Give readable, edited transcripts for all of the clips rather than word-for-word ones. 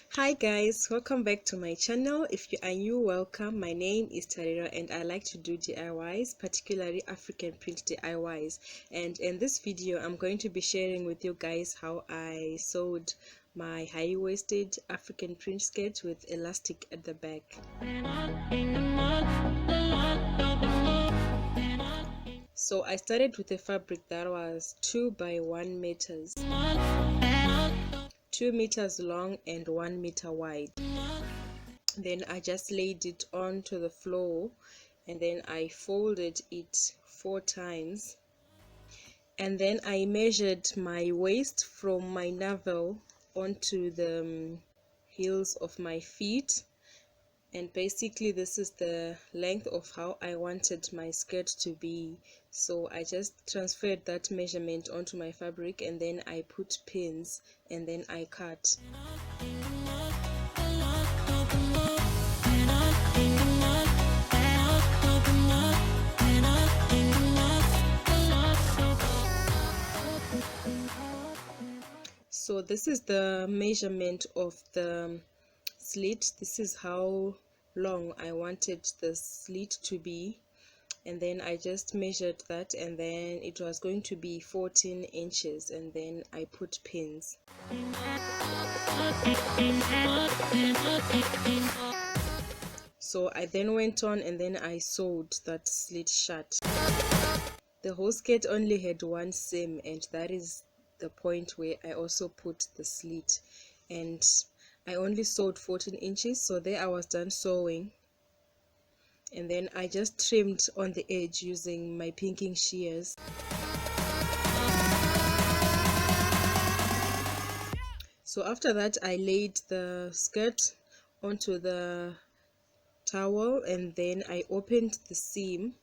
Hi guys, welcome back to my channel. If you are new, welcome. My name is Tarira and I like to do DIYs, particularly African print DIYs. And in this video I'm going to be sharing with you guys how I sewed my high-waisted African print skirt with elastic at the back. So I started with a fabric that was 2 by 1 meters, 2 meters long and 1 meter wide. Then I just laid it onto the floor and then I folded it 4 times, and then I measured my waist from my navel onto the heels of my feet, and basically this is the length of how I wanted my skirt to be. So I just transferred that measurement onto my fabric and then I put pins and then I cut. So this is the measurement of the slit. This is how long I wanted the slit to be, and then I just measured that, and then it was going to be 14 inches, and then I put pins. So I then went on and then I sewed that slit shut. The whole skirt only had one seam, and that is the point where I also put the slit, and I only sewed 14 inches. So there I was done sewing, and then I just trimmed on the edge using my pinking shears. So after that I laid the skirt onto the towel and then I opened the seam,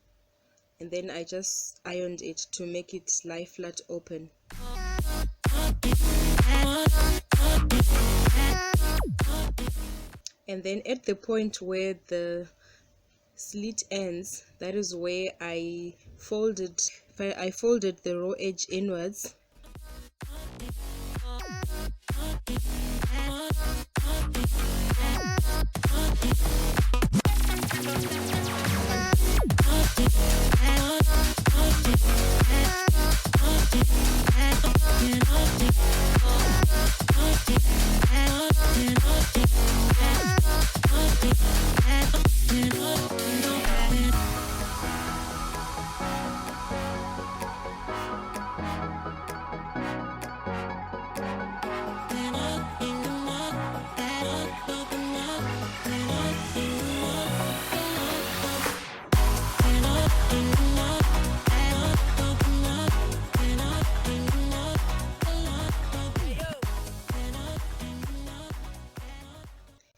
and then I just ironed it to make it lie flat open. And then at the point where the slit ends, that is where I folded the raw edge inwards.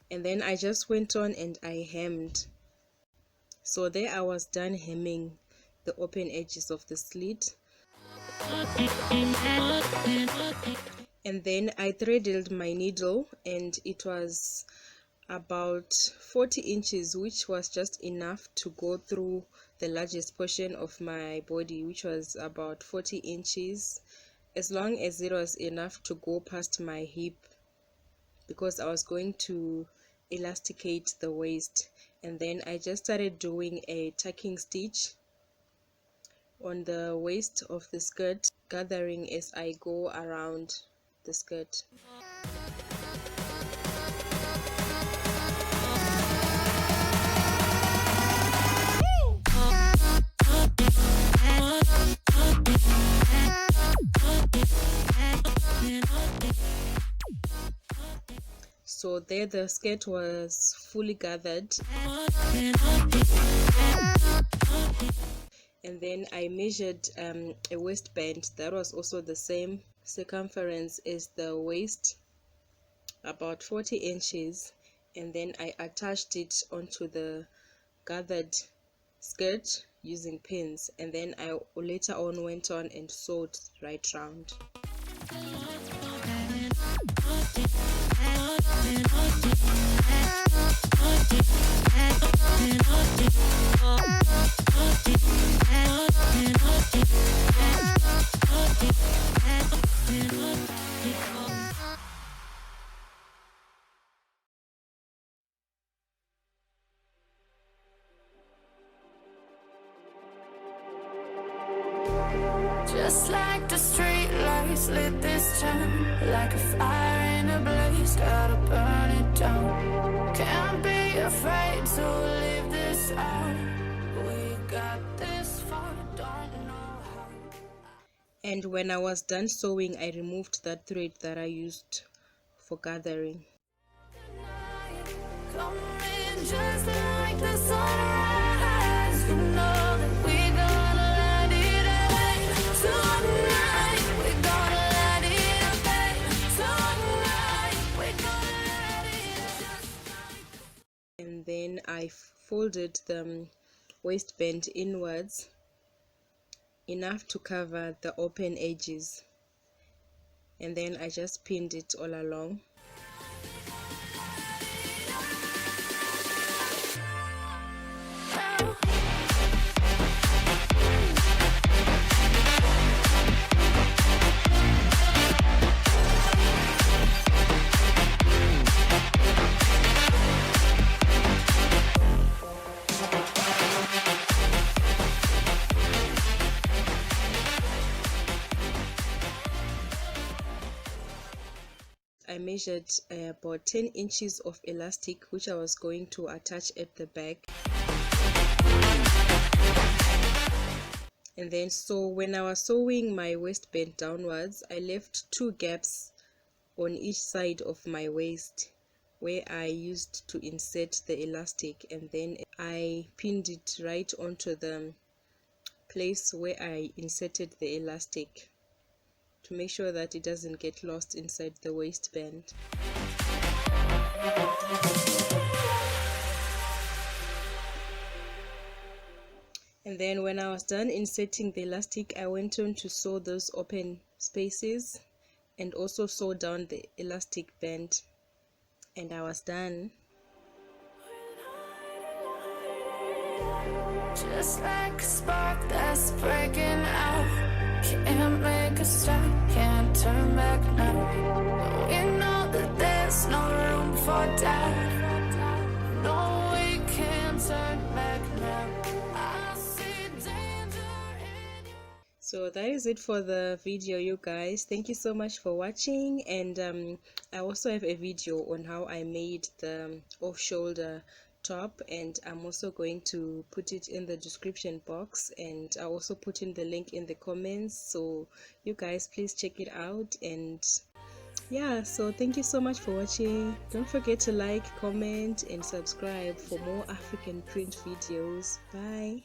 And then I just went on and I hemmed. So there I was done hemming the open edges of the slit. And then I threaded my needle, and it was about 40 inches, which was just enough to go through the largest portion of my body, which was about 40 inches, as long as it was enough to go past my hip, because I was going to elasticate the waist. And then I just started doing a tucking stitch on the waist of the skirt, gathering as I go around the skirt. So there the skirt was fully gathered, and then I measured a waistband that was also the same circumference as the waist, about 40 inches, and then I attached it onto the gathered skirt using pins, and then I later on went on and sewed right round. Just like the street lights lit this town, like a fire in a blaze, gotta burn it down. Can't be afraid to leave this out. We got this far, don't know how. And when I was done sewing, I removed that thread that I used for gathering. Come in just like the sunrise, you know that we gonna let it rain. Tonight we gonna let it rain. Tonight we gonna let it rain. And then I folded the waistband inwards enough to cover the open edges, and then I just pinned it all along. I measured about 10 inches of elastic, which I was going to attach at the back. And then, so when I was sewing my waistband downwards, I left 2 gaps on each side of my waist where I used to insert the elastic, and then I pinned it right onto the place where I inserted the elastic to make sure that it doesn't get lost inside the waistband. And then when I was done inserting the elastic, I went on to sew those open spaces and also sew down the elastic band, and I was done. Just like a spark that's breaking out, can't make a stop, can't turn back now. We know that there's no room for doubt. No, we can't turn back now. I see danger in you. So that is it for the video, you guys. Thank you so much for watching, and I also have a video on how I made the off-shoulder top, and I'm also going to put it in the description box, and I'll also put in the link in the comments, so you guys please check it out. And yeah, so thank you so much for watching. Don't forget to like, comment and subscribe for more African print videos. Bye.